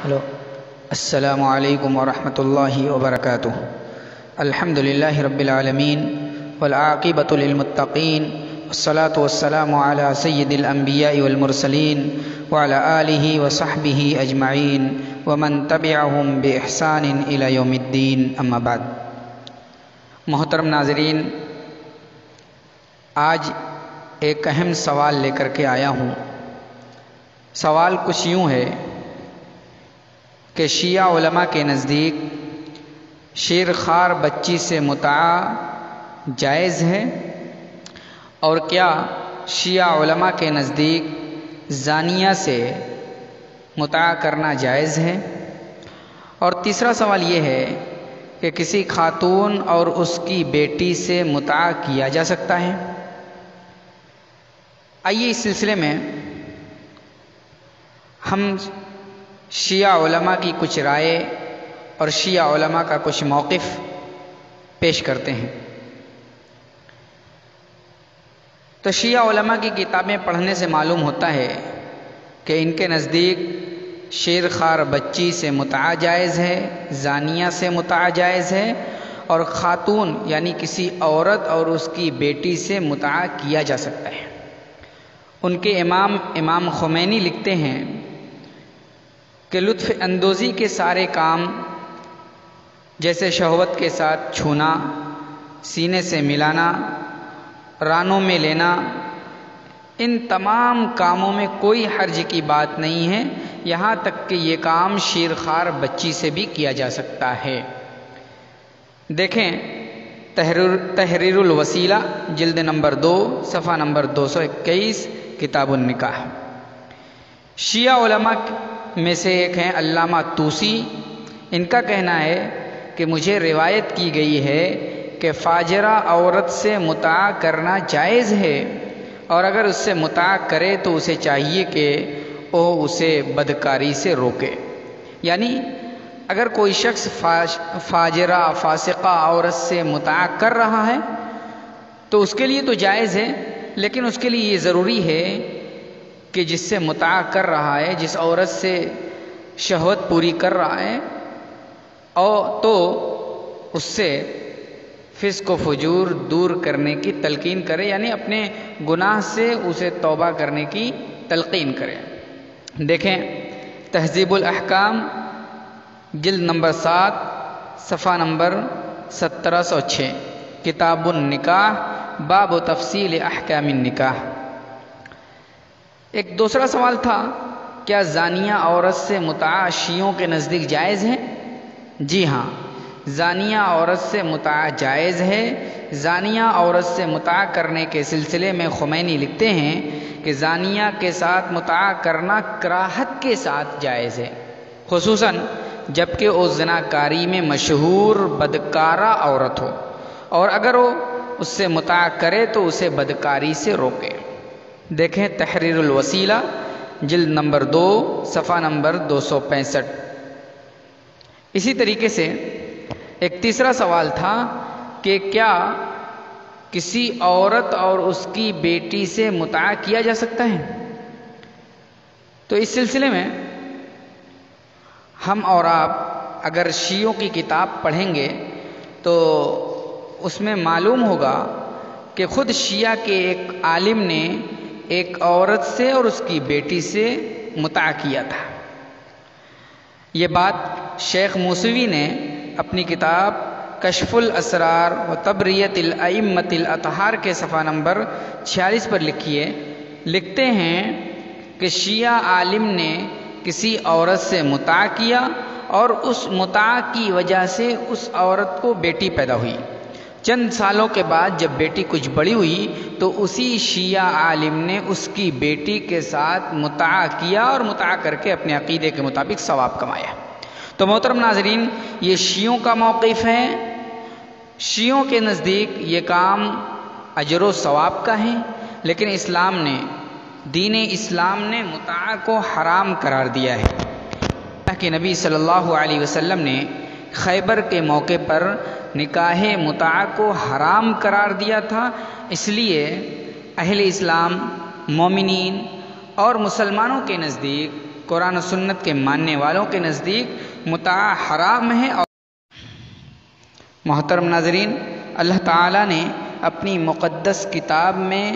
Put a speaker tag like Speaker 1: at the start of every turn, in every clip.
Speaker 1: Hello السلام علیکم ورحمۃ اللہ وبرکاتہ۔ الحمد للہ رب العالمین والعاقبۃ للمتقین والصلاة والسلام علی سید الانبیاء والمرسلین وعلی آلہ وصحبہ اجمعین ومن تبعہم بإحسان الی یوم الدین، اما بعد۔ محترم ناظرین، آج ایک اہم سوال لے کر کے آیا ہوں۔ سوال کچھ یوں ہے کہ شیعہ علماء کے نزدیک شیر خوار بچی سے متعہ جائز ہے، اور کیا شیعہ علماء کے نزدیک زانیہ سے متعہ کرنا جائز ہے؟ اور تیسرا سوال یہ ہے کہ کسی خاتون اور اس کی بیٹی سے متعہ کیا جا سکتا ہے؟ آئیے اس سلسلے میں ہم شیعہ علماء کی کچھ رائے اور شیعہ علماء کا کچھ موقف پیش کرتے ہیں۔ تو شیعہ علماء کی کتابیں پڑھنے سے معلوم ہوتا ہے کہ ان کے نزدیک شیر خوار بچی سے متعہ جائز ہے، زانیہ سے متعہ جائز ہے، اور خاتون یعنی کسی عورت اور اس کی بیٹی سے متعہ کیا جا سکتا ہے۔ ان کے امام خمینی لکھتے ہیں کہ لطف اندوزی کے سارے کام جیسے شہوت کے ساتھ چھونا، سینے سے ملانا، رانوں میں لینا، ان تمام کاموں میں کوئی حرج کی بات نہیں ہے، یہاں تک کہ یہ کام شیر خوار بچی سے بھی کیا جا سکتا ہے۔ دیکھیں تحریر الوسیلہ جلد نمبر 2 صفحہ نمبر 221 کتاب النکاح۔ شیعہ علماء میں سے ایک ہیں علامہ طوسی۔ ان کا کہنا ہے کہ مجھے روایت کی گئی ہے کہ فاجرہ عورت سے متعہ کرنا جائز ہے، اور اگر اس سے متعہ کرے تو اسے چاہیے کہ وہ اسے بدکاری سے روکے۔ یعنی اگر کوئی شخص فاجرہ فاسقہ عورت سے متعہ کر رہا ہے تو اس کے لیے تو جائز ہے، لیکن اس کے لیے یہ ضروری ہے کہ جس سے متعہ کر رہا ہے، جس عورت سے شہوت پوری کر رہا ہے، تو اس سے فسق و فجور دور کرنے کی تلقین کرے، یعنی اپنے گناہ سے اسے توبہ کرنے کی تلقین کرے۔ دیکھیں تہذیب الاحکام جلد نمبر 7 صفحہ نمبر 1706 کتاب النکاح باب و تفصیل احکام النکاح۔ ایک دوسرا سوال تھا، کیا زانیہ عورت سے متعہ شیعوں کے نزدیک جائز ہے؟ جی ہاں، زانیہ عورت سے متعہ جائز ہے۔ زانیہ عورت سے متعہ کرنے کے سلسلے میں خمینی لکھتے ہیں کہ زانیہ کے ساتھ متعہ کرنا کراہت کے ساتھ جائز ہے، خصوصاً جبکہ وہ زناکاری میں مشہور بدکارہ عورت ہو، اور اگر وہ اس سے متعہ کرے تو اسے بدکاری سے روکے۔ دیکھیں تحریر الوسیلہ جلد نمبر 2 صفحہ نمبر 265۔ اسی طریقے سے ایک تیسرا سوال تھا کہ کیا کسی عورت اور اس کی بیٹی سے متعہ کیا جا سکتا ہے؟ تو اس سلسلے میں ہم اور آپ اگر شیعوں کی کتاب پڑھیں گے تو اس میں معلوم ہوگا کہ خود شیعہ کے ایک عالم نے ایک عورت سے اور اس کی بیٹی سے متعہ کیا تھا۔ یہ بات شیخ موسوی نے اپنی کتاب کشف الاسرار و تبریت الائمۃ الاطہار کے صفحہ نمبر 46 پر لکھی ہے۔ لکھتے ہیں کہ شیعہ عالم نے کسی عورت سے متعہ کیا، اور اس متعہ کی وجہ سے اس عورت کو بیٹی پیدا ہوئی۔ چند سالوں کے بعد جب بیٹی کچھ بڑی ہوئی تو اسی شیعہ عالم نے اس کی بیٹی کے ساتھ متعہ کیا، اور متعہ کر کے اپنے عقیدے کے مطابق ثواب کمایا۔ تو محترم ناظرین، یہ شیعوں کا موقف ہے۔ شیعوں کے نزدیک یہ کام اجر و ثواب کا ہے، لیکن اسلام نے، دین اسلام نے متعہ کو حرام قرار دیا ہے۔ اللہ کے نبی صلی اللہ علیہ وسلم نے خیبر کے موقع پر نکاح متعہ کو حرام قرار دیا تھا، اس لیے اہل اسلام، مومنین اور مسلمانوں کے نزدیک قرآن و سنت کے ماننے والوں کے نزدیک متاع حرام ہے۔ اور محترم ناظرین، اللہ تعالیٰ نے اپنی مقدس کتاب میں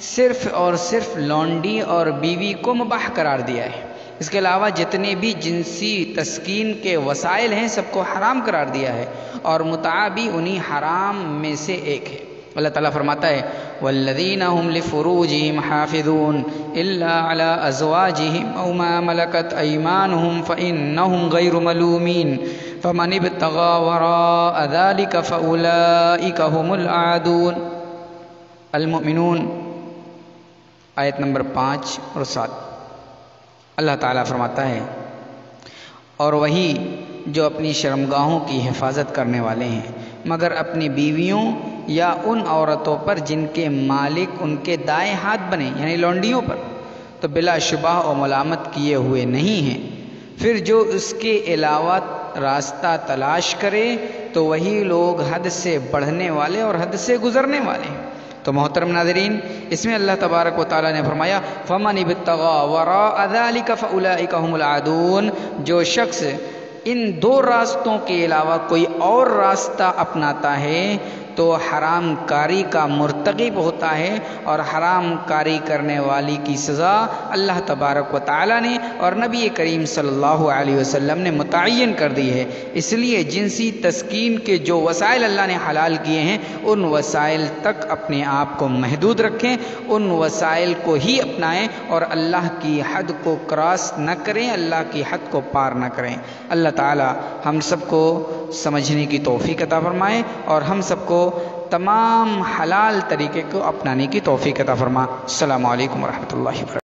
Speaker 1: صرف اور صرف لونڈی اور بیوی کو مباح قرار دیا ہے۔ اس کے علاوہ جتنے بھی جنسی تسکین کے وسائل ہیں سب کو حرام قرار دیا ہے، اور متاع بھی انہی حرام میں سے ایک ہے۔ اللہ تعالیٰ فرماتا ہے والذین هم لفروجهم حافظون الا على ازواجهم او ما ملكت ايمانهم فانهم غير ملومين فمن ابتغى وراء ذلك فاولئك هم العادون۔ المؤمنون آیت نمبر 5 اور 7۔ اللہ تعالیٰ فرماتا ہے اور وہی جو اپنی شرمگاہوں کی حفاظت کرنے والے ہیں مگر اپنی بیویوں یا ان عورتوں پر جن کے مالک ان کے دائیں ہاتھ بنے، یعنی لونڈیوں پر، تو بلا شبہ و ملامت کیے ہوئے نہیں ہیں۔ پھر جو اس کے علاوہ راستہ تلاش کرے تو وہی لوگ حد سے بڑھنے والے اور حد سے گزرنے والے ہیں۔ تو محترم ناظرین، اس میں اللہ تبارک و تعالیٰ نے فرمایا فَمَنِ ابْتَغَىٰ وَرَاءَ ذَلِكَ فَأُولَٰئِكَ هُمُ الْعَادُونَ۔ جو شخص ان دو راستوں کے علاوہ کوئی اور راستہ اپناتا ہے تو حرام کاری کا مرتکب ہوتا ہے، اور حرام کاری کرنے والی کی سزا اللہ تبارک و تعالیٰ نے اور نبی کریم صلی اللہ علیہ وسلم نے متعین کر دی ہے۔ اس لیے جنسی تسکین کے جو وسائل اللہ نے حلال کیے ہیں ان وسائل تک اپنے آپ کو محدود رکھیں، ان وسائل کو ہی اپنائیں اور اللہ کی حد کو کراس نہ کریں، اللہ کی حد کو پار نہ کریں۔ اللہ تعالیٰ ہم سب کو سمجھنے کی توفیق عطا فرمائے اور ہم سب کو تمام حلال طریقے کو اپنانے کی توفیق عطا فرما۔ السلام علیکم ورحمۃ اللہ وبرکاتہ۔